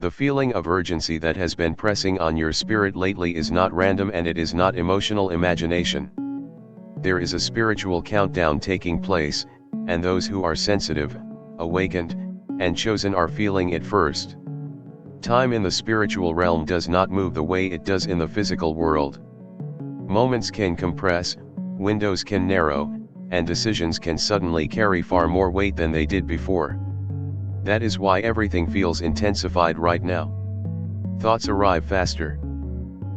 The feeling of urgency that has been pressing on your spirit lately is not random, and it is not emotional imagination. There is a spiritual countdown taking place, and those who are sensitive, awakened, and chosen are feeling it first. Time in the spiritual realm does not move the way it does in the physical world. Moments can compress, windows can narrow, and decisions can suddenly carry far more weight than they did before. That is why everything feels intensified right now. Thoughts arrive faster.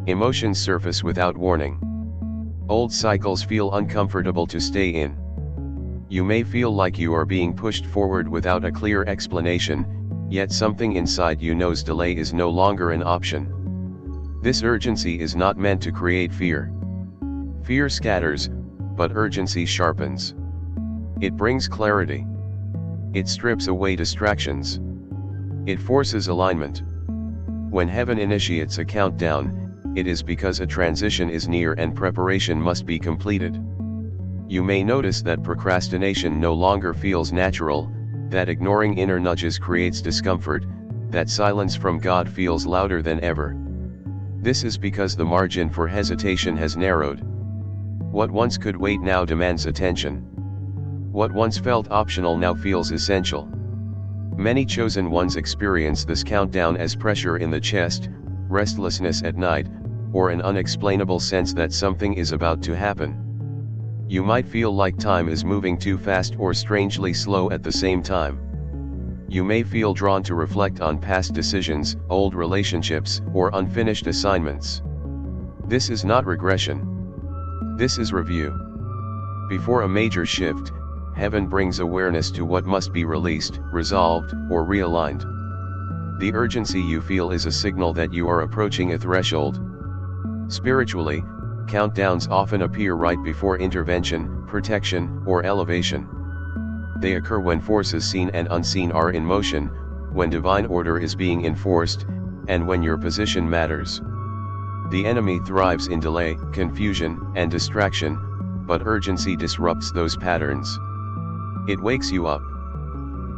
Emotions surface without warning. Old cycles feel uncomfortable to stay in. You may feel like you are being pushed forward without a clear explanation, yet something inside you knows delay is no longer an option. This urgency is not meant to create fear. Fear scatters, but urgency sharpens. It brings clarity. It strips away distractions. It forces alignment. When heaven initiates a countdown, it is because a transition is near and preparation must be completed. You may notice that procrastination no longer feels natural, that ignoring inner nudges creates discomfort, that silence from God feels louder than ever. This is because the margin for hesitation has narrowed. What once could wait now demands attention. What once felt optional now feels essential. Many chosen ones experience this countdown as pressure in the chest, restlessness at night, or an unexplainable sense that something is about to happen. You might feel like time is moving too fast or strangely slow at the same time. You may feel drawn to reflect on past decisions, old relationships, or unfinished assignments. This is not regression. This is review. Before a major shift, heaven brings awareness to what must be released, resolved, or realigned. The urgency you feel is a signal that you are approaching a threshold. Spiritually, countdowns often appear right before intervention, protection, or elevation. They occur when forces seen and unseen are in motion, when divine order is being enforced, and when your position matters. The enemy thrives in delay, confusion, and distraction, but urgency disrupts those patterns. It wakes you up.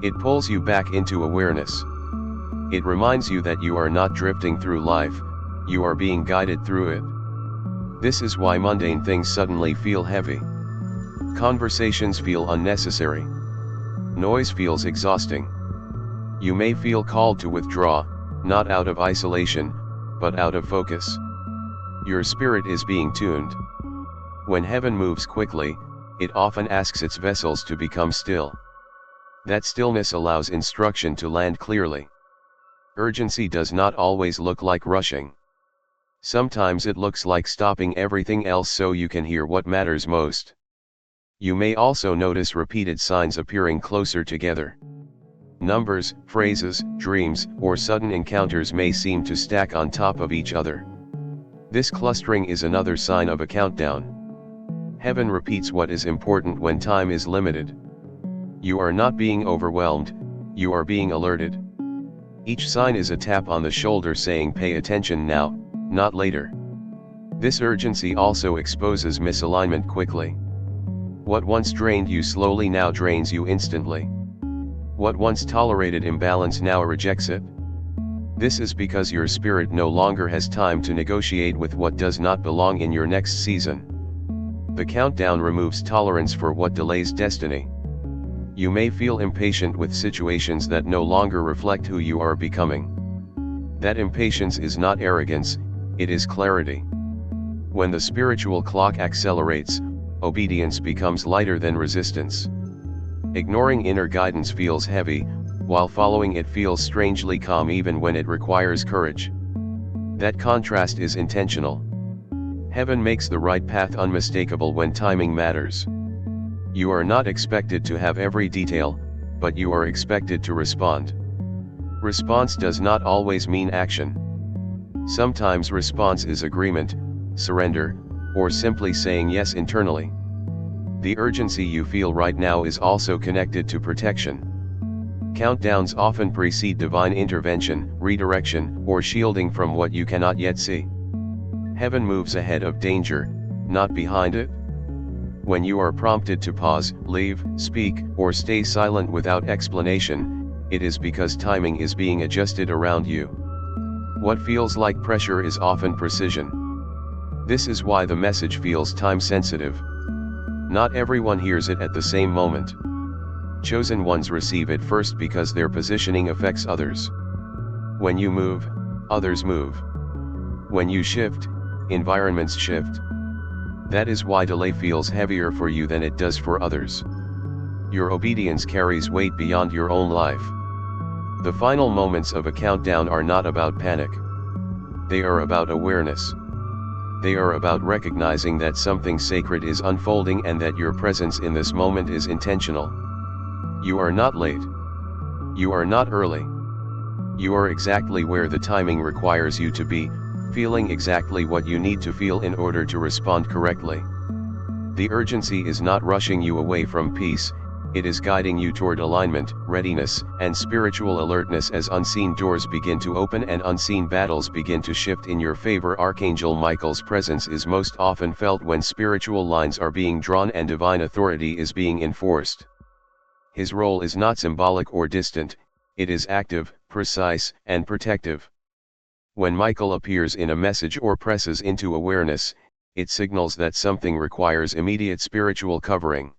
It pulls you back into awareness. It reminds you that you are not drifting through life, you are being guided through it. This is why mundane things suddenly feel heavy. Conversations feel unnecessary. Noise feels exhausting. You may feel called to withdraw, not out of isolation, but out of focus. Your spirit is being tuned. When heaven moves quickly, it often asks its vessels to become still. That stillness allows instruction to land clearly. Urgency does not always look like rushing. Sometimes it looks like stopping everything else so you can hear what matters most. You may also notice repeated signs appearing closer together. Numbers, phrases, dreams, or sudden encounters may seem to stack on top of each other. This clustering is another sign of a countdown. Heaven repeats what is important when time is limited. You are not being overwhelmed, you are being alerted. Each sign is a tap on the shoulder saying pay attention now, not later. This urgency also exposes misalignment quickly. What once drained you slowly now drains you instantly. What once tolerated imbalance now rejects it. This is because your spirit no longer has time to negotiate with what does not belong in your next season. The countdown removes tolerance for what delays destiny. You may feel impatient with situations that no longer reflect who you are becoming. That impatience is not arrogance, it is clarity. When the spiritual clock accelerates, obedience becomes lighter than resistance. Ignoring inner guidance feels heavy, while following it feels strangely calm even when it requires courage. That contrast is intentional. Heaven makes the right path unmistakable when timing matters. You are not expected to have every detail, but you are expected to respond. Response does not always mean action. Sometimes response is agreement, surrender, or simply saying yes internally. The urgency you feel right now is also connected to protection. Countdowns often precede divine intervention, redirection, or shielding from what you cannot yet see. Heaven moves ahead of danger, not behind it. When you are prompted to pause, leave, speak, or stay silent without explanation, it is because timing is being adjusted around you. What feels like pressure is often precision. This is why the message feels time-sensitive. Not everyone hears it at the same moment. Chosen ones receive it first because their positioning affects others. When you move, others move. When you shift, environments shift. That is why delay feels heavier for you than it does for others. Your obedience carries weight beyond your own life. The final moments of a countdown are not about panic. They are about awareness. They are about recognizing that something sacred is unfolding and that your presence in this moment is intentional. You are not late. You are not early. You are exactly where the timing requires you to be, feeling exactly what you need to feel in order to respond correctly. The urgency is not rushing you away from peace, it is guiding you toward alignment, readiness, and spiritual alertness as unseen doors begin to open and unseen battles begin to shift in your favor. Archangel Michael's presence is most often felt when spiritual lines are being drawn and divine authority is being enforced. His role is not symbolic or distant, it is active, precise, and protective. When Michael appears in a message or presses into awareness, it signals that something requires immediate spiritual covering.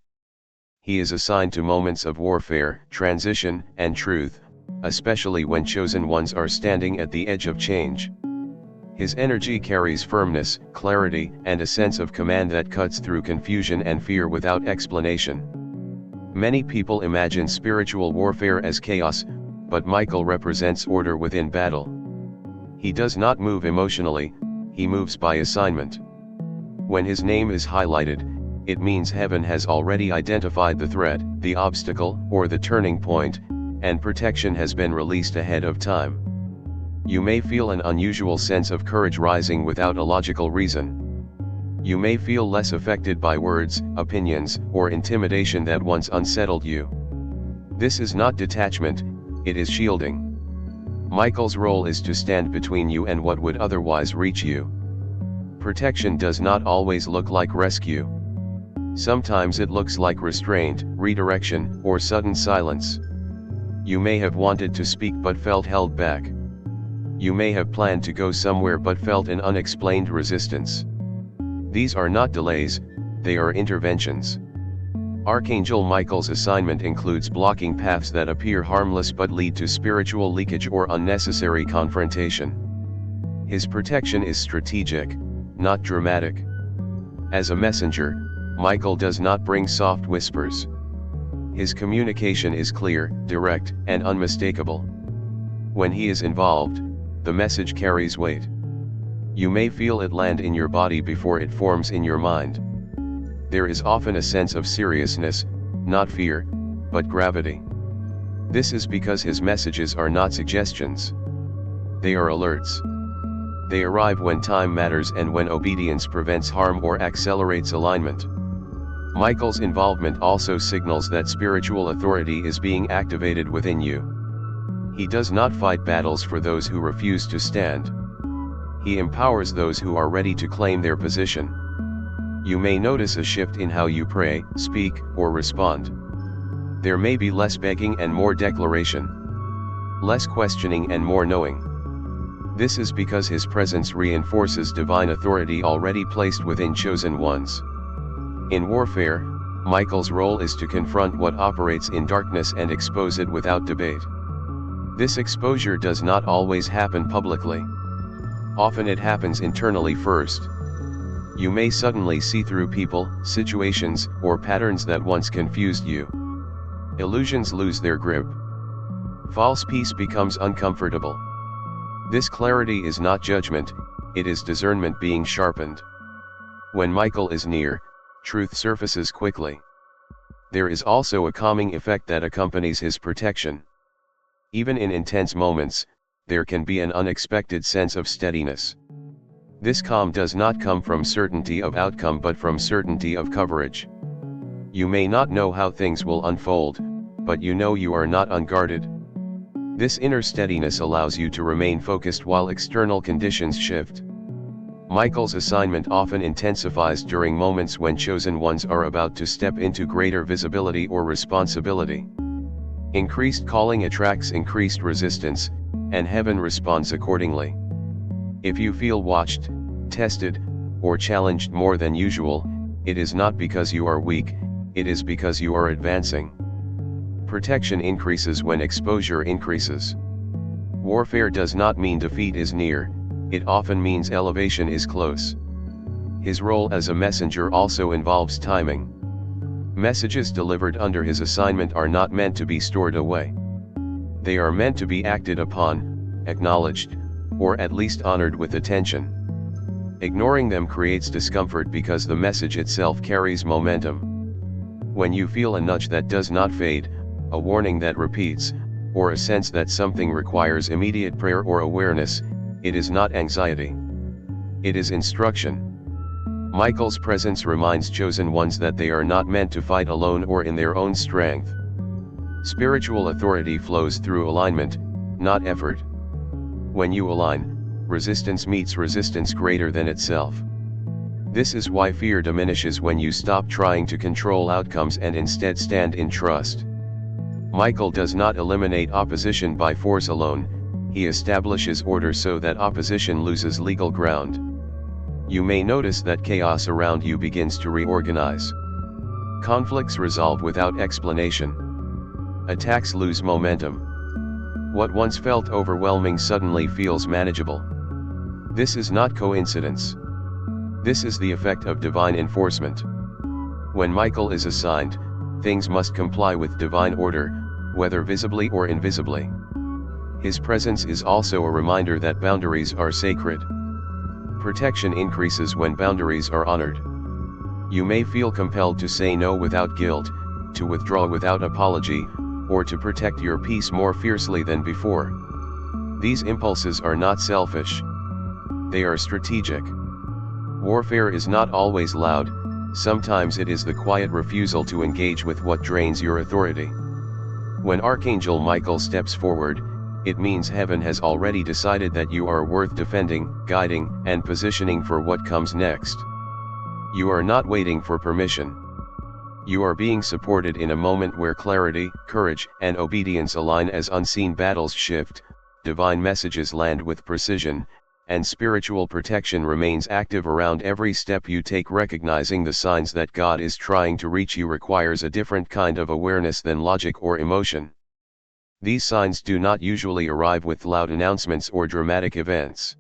He is assigned to moments of warfare, transition, and truth, especially when chosen ones are standing at the edge of change. His energy carries firmness, clarity, and a sense of command that cuts through confusion and fear without explanation. Many people imagine spiritual warfare as chaos, but Michael represents order within battle. He does not move emotionally, he moves by assignment. When his name is highlighted, it means heaven has already identified the threat, the obstacle, or the turning point, and protection has been released ahead of time. You may feel an unusual sense of courage rising without a logical reason. You may feel less affected by words, opinions, or intimidation that once unsettled you. This is not detachment, it is shielding. Michael's role is to stand between you and what would otherwise reach you. Protection does not always look like rescue. Sometimes it looks like restraint, redirection, or sudden silence. You may have wanted to speak but felt held back. You may have planned to go somewhere but felt an unexplained resistance. These are not delays, they are interventions. Archangel Michael's assignment includes blocking paths that appear harmless but lead to spiritual leakage or unnecessary confrontation. His protection is strategic, not dramatic. As a messenger, Michael does not bring soft whispers. His communication is clear, direct, and unmistakable. When he is involved, the message carries weight. You may feel it land in your body before it forms in your mind. There is often a sense of seriousness, not fear, but gravity. This is because his messages are not suggestions. They are alerts. They arrive when time matters and when obedience prevents harm or accelerates alignment. Michael's involvement also signals that spiritual authority is being activated within you. He does not fight battles for those who refuse to stand. He empowers those who are ready to claim their position. You may notice a shift in how you pray, speak, or respond. There may be less begging and more declaration. Less questioning and more knowing. This is because his presence reinforces divine authority already placed within chosen ones. In warfare, Michael's role is to confront what operates in darkness and expose it without debate. This exposure does not always happen publicly. Often it happens internally first. You may suddenly see through people, situations, or patterns that once confused you. Illusions lose their grip. False peace becomes uncomfortable. This clarity is not judgment, it is discernment being sharpened. When Michael is near, truth surfaces quickly. There is also a calming effect that accompanies his protection. Even in intense moments, there can be an unexpected sense of steadiness. This calm does not come from certainty of outcome but from certainty of coverage. You may not know how things will unfold, but you know you are not unguarded. This inner steadiness allows you to remain focused while external conditions shift. Michael's assignment often intensifies during moments when chosen ones are about to step into greater visibility or responsibility. Increased calling attracts increased resistance, and heaven responds accordingly. If you feel watched, tested, or challenged more than usual, it is not because you are weak, it is because you are advancing. Protection increases when exposure increases. Warfare does not mean defeat is near, it often means elevation is close. His role as a messenger also involves timing. Messages delivered under his assignment are not meant to be stored away. They are meant to be acted upon, acknowledged, or at least honored with attention. Ignoring them creates discomfort because the message itself carries momentum. When you feel a nudge that does not fade, a warning that repeats, or a sense that something requires immediate prayer or awareness, it is not anxiety. It is instruction. Michael's presence reminds chosen ones that they are not meant to fight alone or in their own strength. Spiritual authority flows through alignment, not effort. When you align, resistance meets resistance greater than itself. This is why fear diminishes when you stop trying to control outcomes and instead stand in trust. Michael does not eliminate opposition by force alone, he establishes order so that opposition loses legal ground. You may notice that chaos around you begins to reorganize. Conflicts resolve without explanation. Attacks lose momentum. What once felt overwhelming suddenly feels manageable. This is not coincidence. This is the effect of divine enforcement. When Michael is assigned, things must comply with divine order, whether visibly or invisibly. His presence is also a reminder that boundaries are sacred. Protection increases when boundaries are honored. You may feel compelled to say no without guilt, to withdraw without apology, or to protect your peace more fiercely than before. These impulses are not selfish. They are strategic. Warfare is not always loud, sometimes it is the quiet refusal to engage with what drains your authority. When Archangel Michael steps forward, it means heaven has already decided that you are worth defending, guiding, and positioning for what comes next. You are not waiting for permission. You are being supported in a moment where clarity, courage, and obedience align as unseen battles shift, divine messages land with precision, and spiritual protection remains active around every step you take. Recognizing the signs that God is trying to reach you requires a different kind of awareness than logic or emotion. These signs do not usually arrive with loud announcements or dramatic events.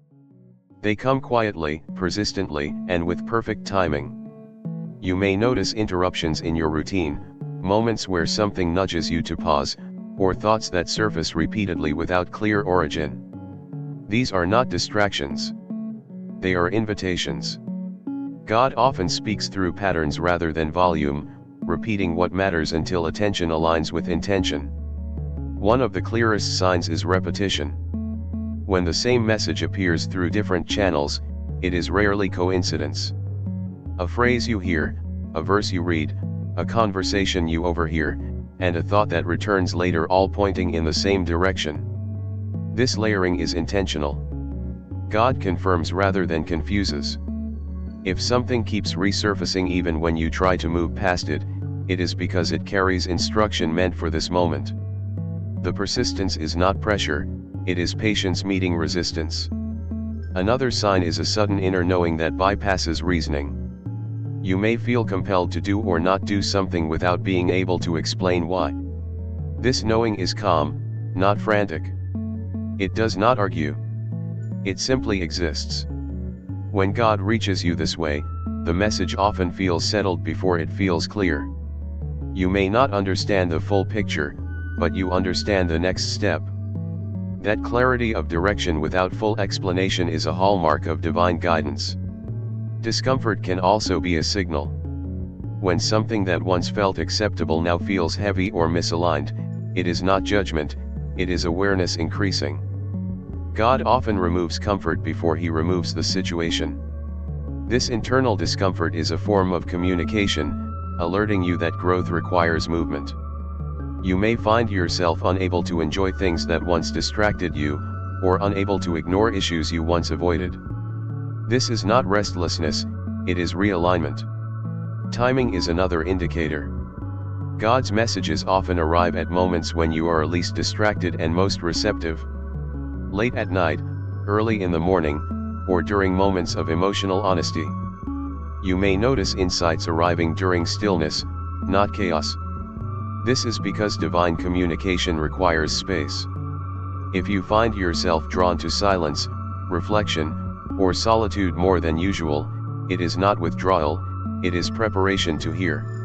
They come quietly, persistently, and with perfect timing. You may notice interruptions in your routine, moments where something nudges you to pause, or thoughts that surface repeatedly without clear origin. These are not distractions. They are invitations. God often speaks through patterns rather than volume, repeating what matters until attention aligns with intention. One of the clearest signs is repetition. When the same message appears through different channels, it is rarely coincidence. A phrase you hear, a verse you read, a conversation you overhear, and a thought that returns later, all pointing in the same direction. This layering is intentional. God confirms rather than confuses. If something keeps resurfacing even when you try to move past it, it is because it carries instruction meant for this moment. The persistence is not pressure, it is patience meeting resistance. Another sign is a sudden inner knowing that bypasses reasoning. You may feel compelled to do or not do something without being able to explain why. This knowing is calm, not frantic. It does not argue. It simply exists. When God reaches you this way, the message often feels settled before it feels clear. You may not understand the full picture, but you understand the next step. That clarity of direction without full explanation is a hallmark of divine guidance. Discomfort can also be a signal. When something that once felt acceptable now feels heavy or misaligned, it is not judgment, it is awareness increasing. God often removes comfort before he removes the situation. This internal discomfort is a form of communication, alerting you that growth requires movement. You may find yourself unable to enjoy things that once distracted you, or unable to ignore issues you once avoided. This is not restlessness, it is realignment. Timing is another indicator. God's messages often arrive at moments when you are least distracted and most receptive. Late at night, early in the morning, or during moments of emotional honesty. You may notice insights arriving during stillness, not chaos. This is because divine communication requires space. If you find yourself drawn to silence, reflection, or solitude more than usual, it is not withdrawal, it is preparation to hear.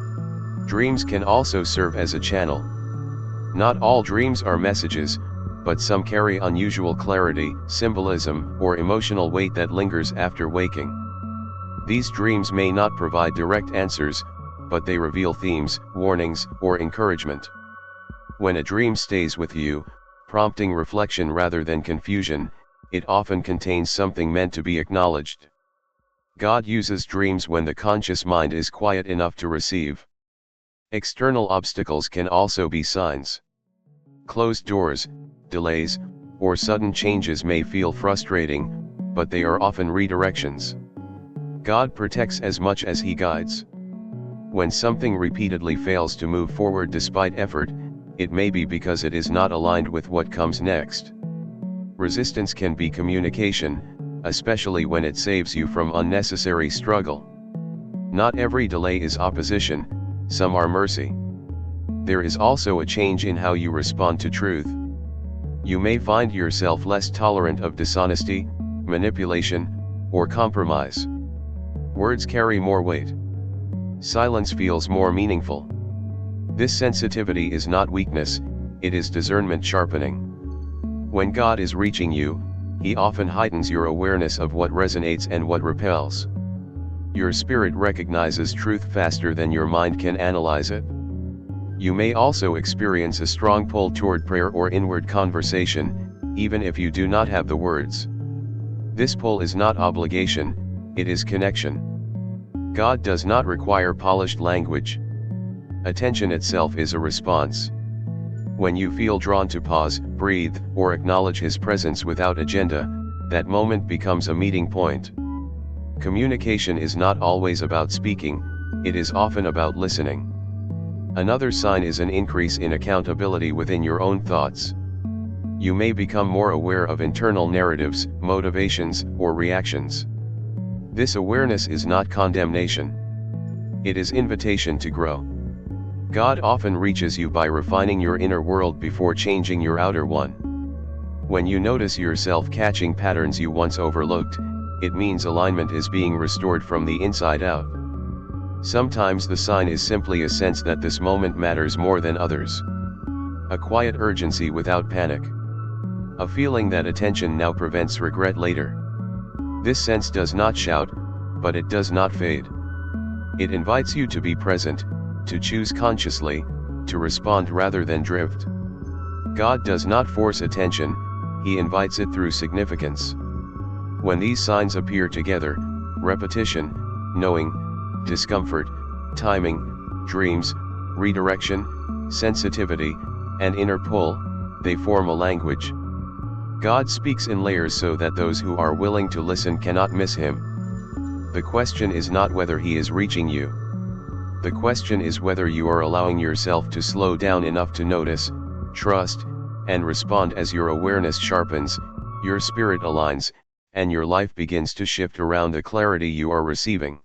Dreams can also serve as a channel. Not all dreams are messages, but some carry unusual clarity, symbolism, or emotional weight that lingers after waking. These dreams may not provide direct answers, but they reveal themes, warnings, or encouragement. When a dream stays with you, prompting reflection rather than confusion, it often contains something meant to be acknowledged. God uses dreams when the conscious mind is quiet enough to receive. External obstacles can also be signs. Closed doors, delays, or sudden changes may feel frustrating, but they are often redirections. God protects as much as He guides. When something repeatedly fails to move forward despite effort, it may be because it is not aligned with what comes next. Resistance can be communication, especially when it saves you from unnecessary struggle. Not every delay is opposition, some are mercy. There is also a change in how you respond to truth. You may find yourself less tolerant of dishonesty, manipulation, or compromise. Words carry more weight. Silence feels more meaningful. This sensitivity is not weakness, it is discernment sharpening. When God is reaching you, He often heightens your awareness of what resonates and what repels. Your spirit recognizes truth faster than your mind can analyze it. You may also experience a strong pull toward prayer or inward conversation, even if you do not have the words. This pull is not obligation, it is connection. God does not require polished language. Attention itself is a response. When you feel drawn to pause, breathe, or acknowledge His presence without agenda, that moment becomes a meeting point. Communication is not always about speaking, it is often about listening. Another sign is an increase in accountability within your own thoughts. You may become more aware of internal narratives, motivations, or reactions. This awareness is not condemnation. It is invitation to grow. God often reaches you by refining your inner world before changing your outer one. When you notice yourself catching patterns you once overlooked, it means alignment is being restored from the inside out. Sometimes the sign is simply a sense that this moment matters more than others. A quiet urgency without panic. A feeling that attention now prevents regret later. This sense does not shout, but it does not fade. It invites you to be present, to choose consciously, to respond rather than drift. God does not force attention, He invites it through significance. When these signs appear together, repetition, knowing, discomfort, timing, dreams, redirection, sensitivity, and inner pull, they form a language. God speaks in layers so that those who are willing to listen cannot miss Him. The question is not whether He is reaching you. The question is whether you are allowing yourself to slow down enough to notice, trust, and respond. As your awareness sharpens, your spirit aligns, and your life begins to shift around the clarity you are receiving.